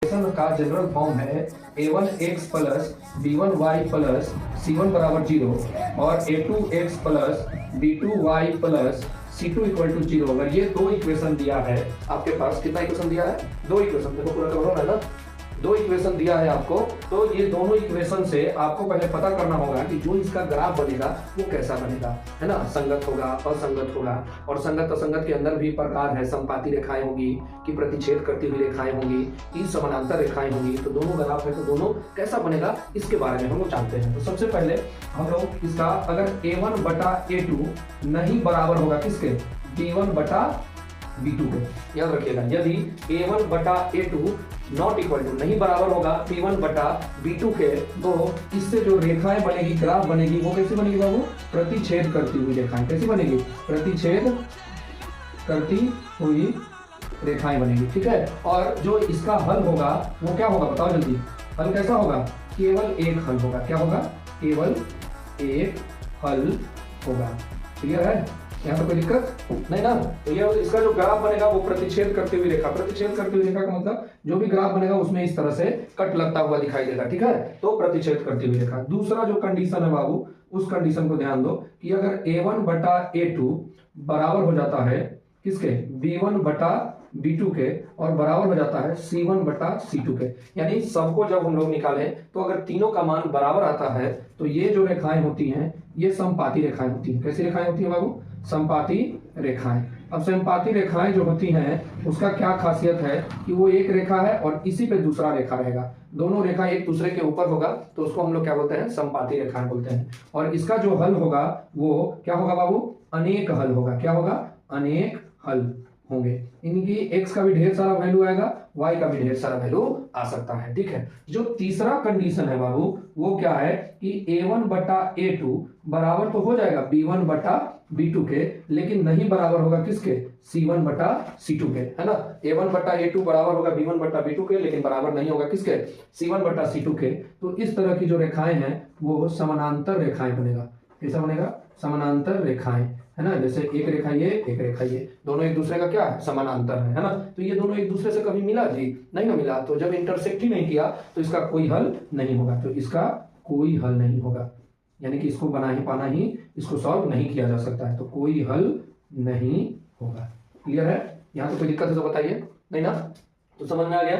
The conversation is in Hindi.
इक्वेशन का जनरल फॉर्म है a1x plus b1y plus c1 बराबर 0 और a2x plus b2y plus c2 equal to 0। अगर ये दो इक्वेशन दिया है आपके पास, कितना इक्वेशन दिया है? दो इक्वेशन, देखो पूरा कवर हो रहा है ना, दो इक्वेशन दिया है आपको। तो ये दोनों इक्वेशन से आपको पहले पता करना होगा कि जो इसका ग्राफ बनेगा वो कैसा बनेगा, है ना। संगत होगा, असंगत होगा, और संगत असंगत के अंदर भी प्रकार है। समपाती रेखाएं होंगी कि प्रतिच्छेद करती हुई रेखाएं होंगी कि समानांतर रेखाएं होंगी। तो दोनों ग्राफ है तो दोनों कैसा बनेगा इसके बारे में हम लोग जानते हैं। तो सबसे पहले हम लोग इसका अगर a1 बटा a2 नहीं बराबर होगा किसके, b1 बटा b2 के, याद रखिएगा। यदि a1 बटा a2 नॉट इक्वल टू नहीं बराबर होगा b1 बटा b2 के, तो इससे जो रेखाएं बनेगी, ग्राफ बनेगी, वो कैसी बनेगी बाबू? प्रतिच्छेद करती हुई रेखाएं। कैसी बनेगी? प्रतिच्छेद करती हुई रेखाएं बनेगी, ठीक है। और जो इसका हल होगा वो क्या होगा बताओ जल्दी, हल कैसा होगा? केवल एक हल होगा। क्या होगा? केवल एक हल होगा। क्लियर है? यहाँ पर कोई दिक्कत नहीं ना। तो ये इसका जो ग्राफ बनेगा वो प्रतिच्छेद करती हुई रेखा, प्रतिच्छेद करती हुई रेखा का मतलब जो भी ग्राफ बनेगा उसमें इस तरह से कट लगता हुआ दिखाई देगा, ठीक है। तो प्रतिच्छेद करती हुई रेखा। दूसरा जो कंडीशन है बाबू, उस कंडीशन को ध्यान दो कि अगर a1 बटा a2 बराबर हो जाता है किसके, b1 बटा b2 के, और बराबर हो जाता है c1 बटा c2 के, यानी सबको जब हम लोग निकालें तो अगर तीनों का मान बराबर आता है तो ये जो रेखाएं होती हैं ये समपाती रेखाएं होती हैं। कैसी रेखाएं होती हैं बाबू? समपाती रेखाएं। अब समपाती रेखाएं जो होती हैं उसका क्या खासियत है कि वो एक रेखा है और इसी पे दूसरा रेखा रहेगा, दोनों रेखा एक दूसरे के ऊपर होगा, तो उसको हम लोग क्या बोलते हैं? समपाती रेखाएं बोलते हैं। और इसका जो हल होगा वो क्या होगा बाबू? अनेक हल होगा। क्या होगा? अनेक हल होंगे। इनकी x का भी ढेर सारा वैल्यू आएगा, y का भी ढेर सारा वैल्यू आ सकता है, ठीक है। जो तीसरा कंडीशन है बाबू वो क्या है कि a1 बटा a2 बराबर तो हो जाएगा b1 बटा b2 के, लेकिन नहीं बराबर होगा किसके? c1 बटा c2 के, है ना। a1 बटा a2 बराबर होगा b1 बटा b2 के, लेकिन बराबर नहीं होगा किसके? c1 बटा c2 के। तो इस तरह की जो रेखाएं हैं वो समानांतर रेखाएं बनेगा। कैसा बनेगा? समानांतर रेखाएं, है ना। जैसे एक रेखा ये, एक रेखा ये, दोनों एक दूसरे का क्या है? समानांतर है ना। तो ये दोनों एक दूसरे से कभी मिला जी? नहीं ना मिला। तो जब इंटरसेक्ट ही नहीं किया तो इसका कोई हल नहीं होगा। तो इसका कोई हल नहीं होगा, यानी कि इसको बना ही पाना ही, इसको सॉल्व नहीं किया जा सकता है, तो कोई हल नहीं होगा। क्लियर है? यहाँ तो कोई दिक्कत है तो बताइए, नहीं ना? तो समझ में आ गया?